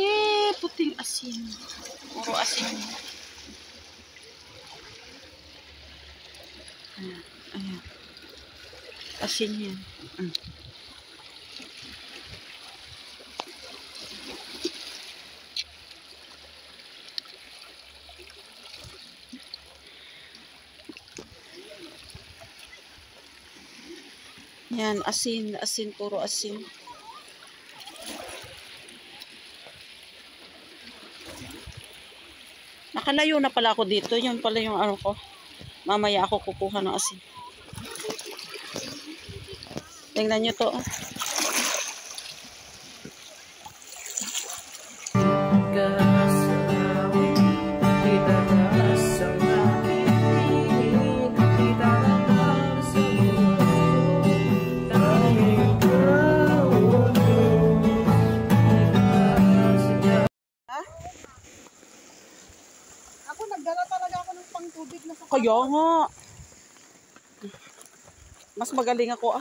Hindi, puting asin. Puro asin. Ayan, ayan. Asin yan. Yan, asin, asin, puro asin. Nakalayo na pala ako dito. Yun pala yung ano ko. Mamaya ako kukuha ng asin. Tingnan nyo to. Ako nagdala talaga ako ng pangtubig na sapatos. Kaya nga. Mas magaling ako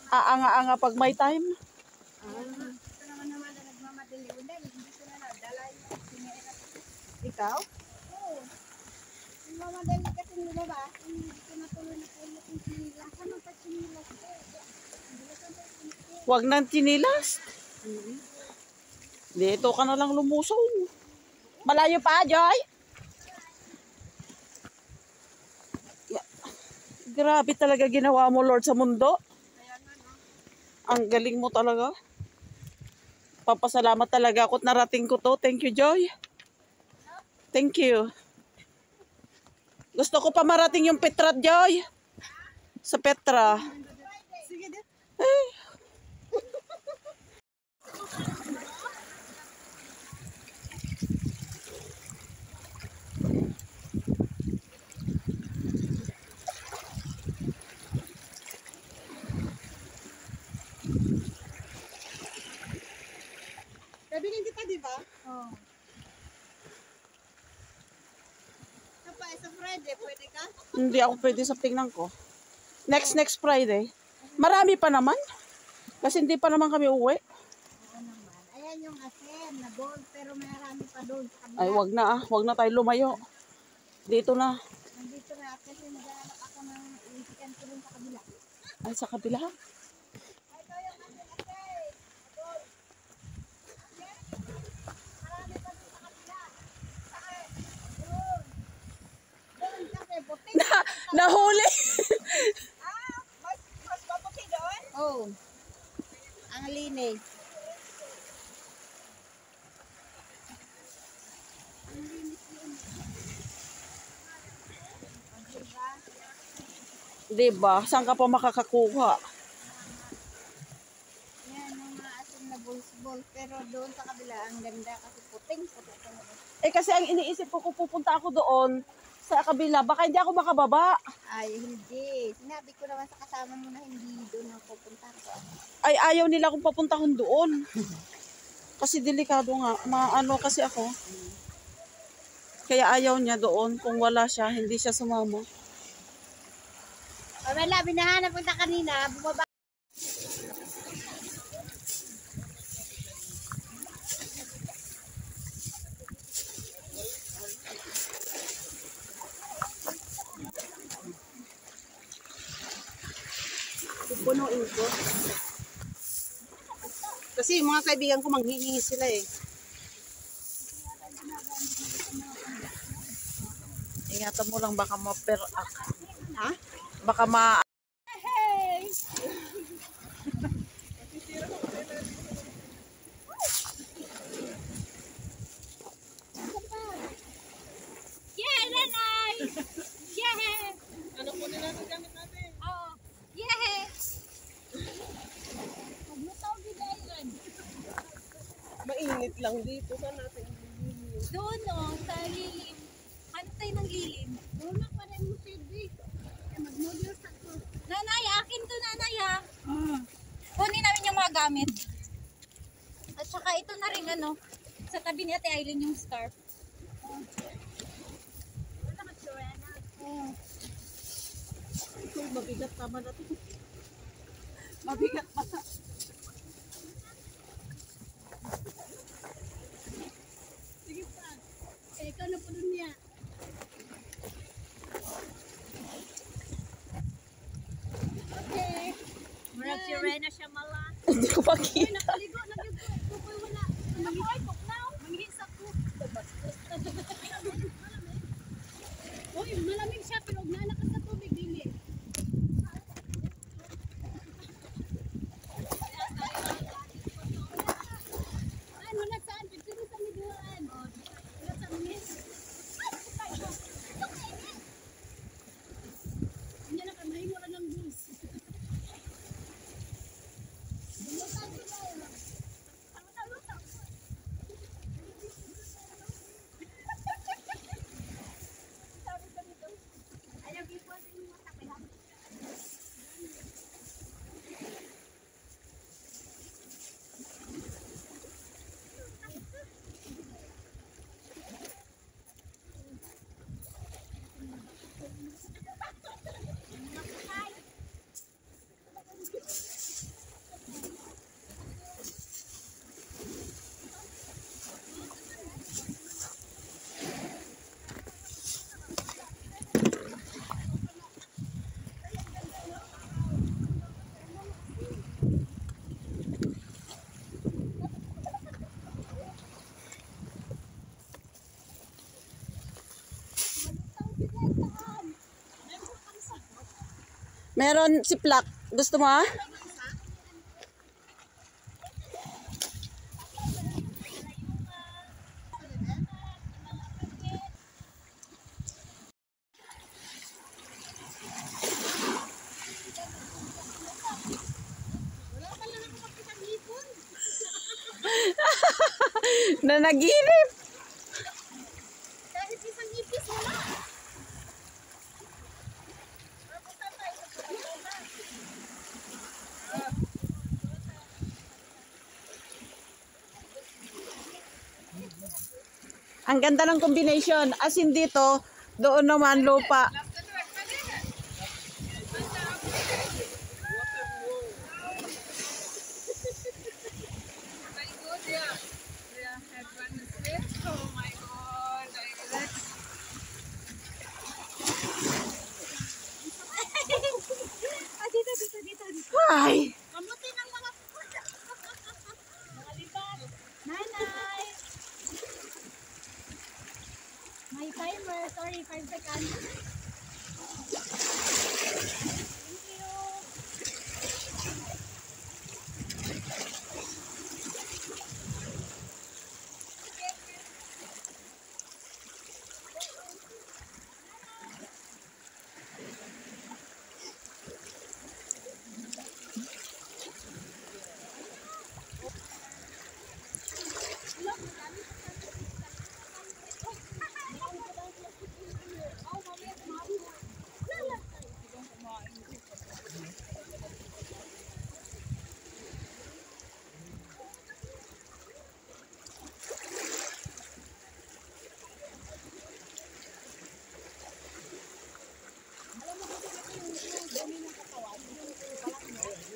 Aanga-anga pag may time. Ito naman na nagmamadali. Hindi ko na nadala yung sinira. Ikaw? Oo. Nagmamadali kasi nila ba? Hindi ko natuloy na po yung sinilas. Ano pa sinilas? Huwag nang tinilas. Dito ka na lang lumusong. Malayo pa, Joy. Grabe talaga ginawa mo, Lord, sa mundo. Ang galing mo talaga. Papasalamat talaga ako at narating ko to. Thank you, Joy. Thank you. Gusto ko pa marating yung Petra, Joy. Sa Petra. Sige din. Kabiling kita, di ba? Oo. Sa Friday, pwede ka? Hindi ako pwede sa tingnan ko. Next Friday. Marami pa naman. Kasi hindi pa naman kami uwi. Oo naman. Ayan yung asin na bowl, pero marami pa doon sa kabila. Ay, wag na Wag na tayo lumayo. Dito na. Nandito na kasi naghahanap ako ng weekend ko rin sa kabila. Ay, sa kabila. Ito yung asin. Bowl. Marami pa doon sa kabila. Saan? Doon. Doon kasi puti. Nahuli. Mas maputi doon? Oo. Ang linis. Ang linis yun. Diba? Saan ka pa makakakuha? Yan, yung mga asin na balls. Pero doon sa kabila, ang ganda kasi puting. Puti talaga. Eh kasi ang iniisip ko kung pupunta ako doon sa kabila, baka hindi ako makababa. Ay, hindi. Sinabi ko naman sa kasama mo na hindi doon ako pupunta ko. Ay, ayaw nila kung papuntahon doon. Kasi delikado nga. Maano kasi ako. Kaya ayaw niya doon. Kung wala siya, hindi siya sumama. Wala, binahanap kita kanina. Bumaba. Pupunuin ko. Kasi mga kaibigan ko manghihingi sila eh. Ingatan mo lang baka ma-perak. Ha? Baka ma... Hey! Yeah, nanay! Yeah! Ano po nila ang gamit natin? Oo. Yeah! Maglutaw din yan. Mainit lang dito. Saan natin? Doon o, sa lilim. Hantay ng lilim. Doon na pa rin mo silbi. Mag-noodles ako. Nanay, akin to nanay ha. Kunin namin yung mga gamit. At saka ito na rin ano. Sa tabi ni Ate Aileen yung scarf. Wala ka Joanna. Mabigat naman natin. Mabigat pa. Dahil na siya mala. Hindi ko Uy, makita. nakaligo na yun. Uy, wala. Uy, tuknaw. Manghis ako. Uy, malamig siya pero nalakas sa tubig dili. Ano na saan? Dito sa miduan. Wala sa minis. Hindi na kamahin mo lang ng bus. Meron si Plak. Gusto mo? Nanaginip. Kahit isang ipis wala. Ang ganda ng combination. As in dito, doon naman lupa. Dito. Ay! Kamuti ng mga libat. Nanay! May timer. Sorry, 5 seconds. Thank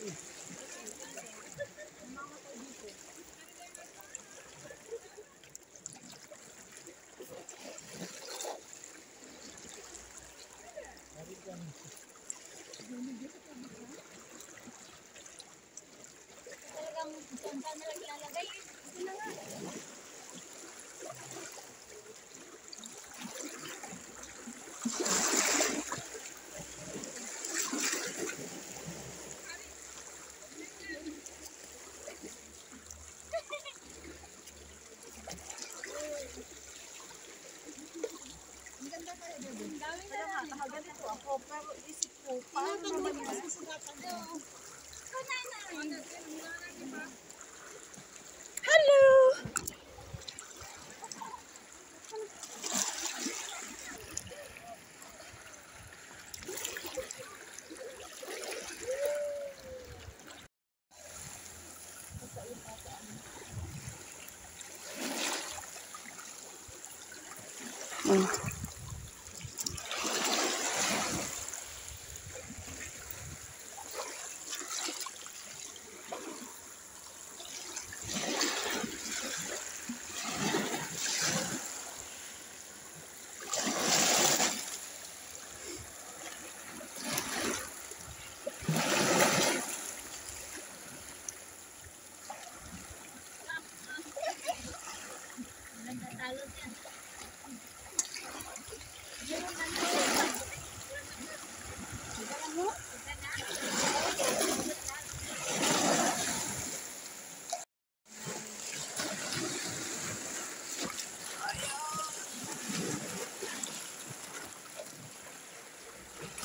you. Talagang saan na lang ilalagay. Ito na nga. Hello!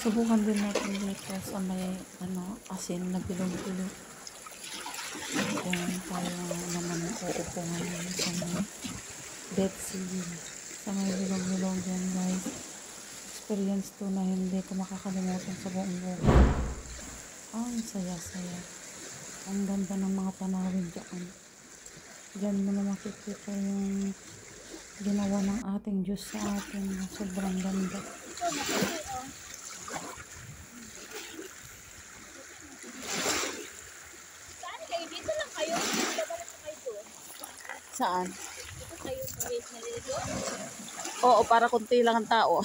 Subukan din natin dito sa may asin na bilog-bilog. Yan tayo naman uupungan naman sa may Dead Sea. Sa may bilog-bilog yan guys. Experience to na hindi ko makakalimutan sa buong buhay. Ang saya-saya. Ang ganda ng mga panawid dyan. Diyan mo na makikita yung ginawa ng ating Diyos sa atin na sobrang ganda. Saan kayo? Dito lang kayo. Dito ba lang kayo doon? Saan? Dito kayo sa wait na dito? Oo, para konti lang ang tao.